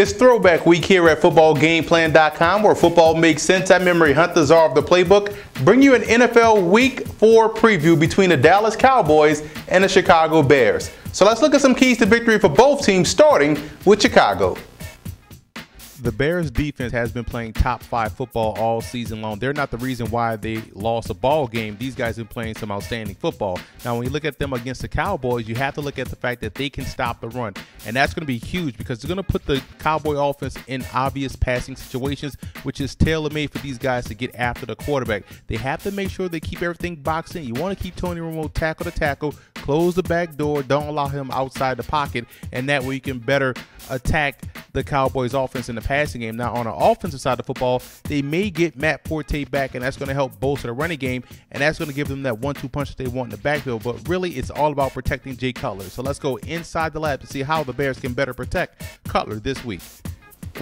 It's throwback week here at footballgameplan.com, where football makes sense. I'm Memory Hunt, the czar of the playbook. Bring you an NFL Week 4 preview between the Dallas Cowboys and the Chicago Bears. So let's look at some keys to victory for both teams, starting with Chicago. The Bears defense has been playing top 5 football all season long. They're not the reason why they lost a ball game. These guys have been playing some outstanding football. Now, when you look at them against the Cowboys, you have to look at the fact that they can stop the run. And that's going to be huge because it's going to put the Cowboy offense in obvious passing situations, which is tailor-made for these guys to get after the quarterback. They have to make sure they keep everything boxed in. You want to keep Tony Romo tackle to tackle, close the back door, don't allow him outside the pocket, and that way you can better attack the Cowboys offense in the passing game. Now, on the offensive side of the football, they may get Matt Forte back, and that's going to help bolster the running game, and that's going to give them that 1-2 punch that they want in the backfield. But really, it's all about protecting Jay Cutler. So let's go inside the lab to see how the Bears can better protect Cutler this week.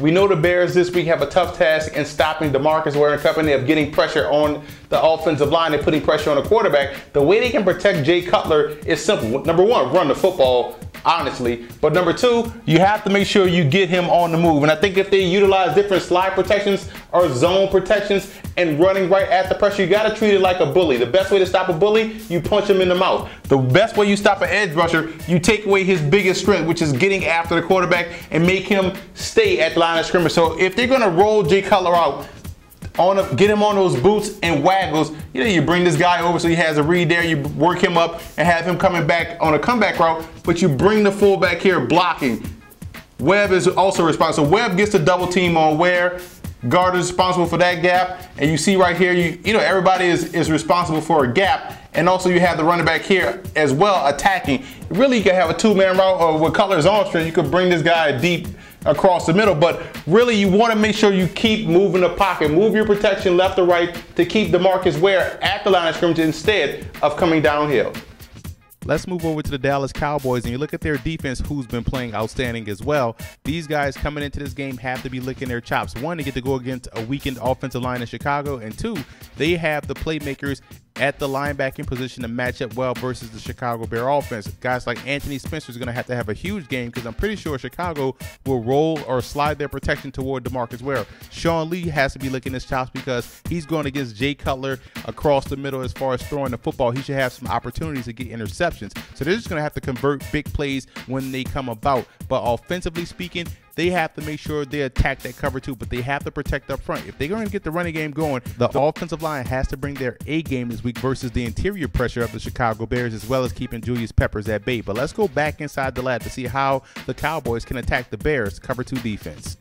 We know the Bears this week have a tough task in stopping DeMarcus Ware and company of getting pressure on the offensive line and putting pressure on the quarterback. The way they can protect Jay Cutler is simple. Number one, run the football, honestly. But number two, you have to make sure you get him on the move. And I think if they utilize different slide protections or zone protections and running right at the pressure, you got to treat it like a bully. The best way to stop a bully, you punch him in the mouth. The best way you stop an edge rusher, you take away his biggest strength, which is getting after the quarterback and make him stay at the line of scrimmage. So if they're going to roll Jay Cutler out, get him on those boots and waggles, you bring this guy over so he has a read there, you work him up and have him coming back on a comeback route, but you bring the fullback here blocking. Webb is also responsible. Webb gets the double team on Ware. Guard is responsible for that gap, and you see right here, everybody is responsible for a gap, and also you have the running back here as well attacking. Really, you can have a two-man route, or with Cutler's arm strength, you could bring this guy deep across the middle, but really you want to make sure you keep moving the pocket, move your protection left or right to keep DeMarcus Ware at the line of scrimmage instead of coming downhill. Let's move over to the Dallas Cowboys, and you look at their defense, who's been playing outstanding as well. These guys coming into this game have to be licking their chops. One, they get to go against a weakened offensive line in Chicago, and two, they have the playmakers at the linebacking position to match up well versus the Chicago Bear offense. Guys like Anthony Spencer is going to have a huge game because I'm pretty sure Chicago will roll or slide their protection toward DeMarcus Ware. Sean Lee has to be licking his chops because he's going against Jay Cutler across the middle as far as throwing the football. He should have some opportunities to get interceptions. So they're just going to have to convert big plays when they come about. But offensively speaking, they have to make sure they attack that cover too, but they have to protect up front. If they're going to get the running game going, the offensive line has to bring their A game this week versus the interior pressure of the Chicago Bears, as well as keeping Julius Peppers at bay. But let's go back inside the lab to see how the Cowboys can attack the Bears' cover 2 defense.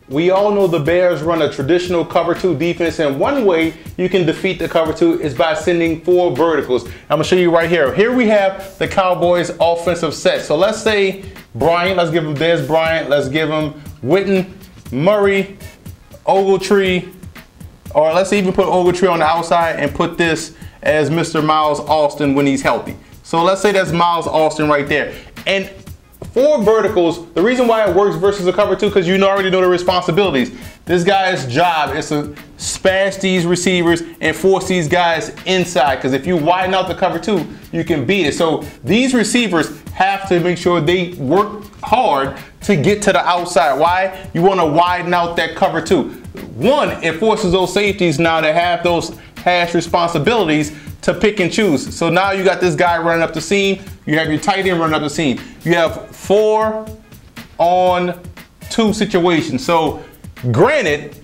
We all know the Bears run a traditional cover 2 defense, and one way you can defeat the cover 2 is by sending 4 verticals. I'm going to show you right here. Here we have the Cowboys offensive set. So let's say Bryant, let's give him Dez Bryant, let's give him Witten, Murray, Ogletree, or let's even put Ogletree on the outside and put this as Mr. Miles Austin when he's healthy. So let's say that's Miles Austin right there. And 4 verticals, the reason why it works versus a cover 2, because you already know the responsibilities. This guy's job is to smash these receivers and force these guys inside, because if you widen out the cover 2, you can beat it. So these receivers have to make sure they work hard to get to the outside. Why? You want to widen out that cover 2. One, it forces those safeties now to have those hash responsibilities to pick and choose. So now you got this guy running up the seam. You have your tight end running up the seam. You have 4 on 2 situations. So granted,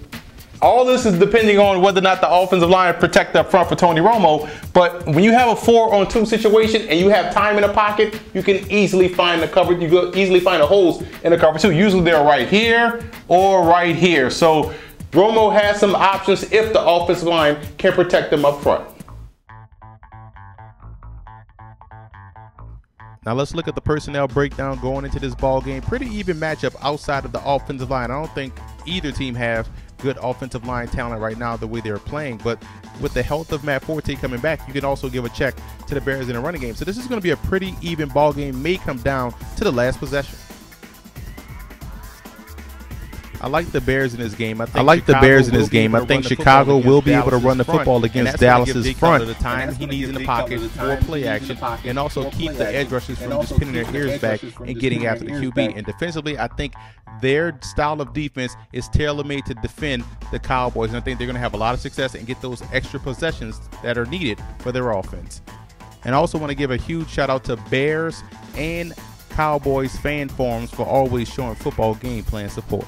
all this is depending on whether or not the offensive line protect up front for Tony Romo. But when you have a 4 on 2 situation and you have time in the pocket, you can easily find the cover. You can easily find the holes in the cover 2. Usually they're right here or right here. So Romo has some options if the offensive line can protect them up front. Now let's look at the personnel breakdown going into this ball game. Pretty even matchup outside of the offensive line. I don't think either team have good offensive line talent right now the way they're playing, but with the health of Matt Forte coming back, you can also give a check to the Bears in the running game. So this is going to be a pretty even ball game, may come down to the last possession. I like the Bears in this game. I think Chicago will be able to run the football against Dallas's front. The time he needs in the pocket for play action, and also keep the edge rushers from just pinning their ears back and getting after the QB. And defensively, I think their style of defense is tailor-made to defend the Cowboys, and I think they're going to have a lot of success and get those extra possessions that are needed for their offense. And I also want to give a huge shout out to Bears and Cowboys fan forums for always showing football game plan support.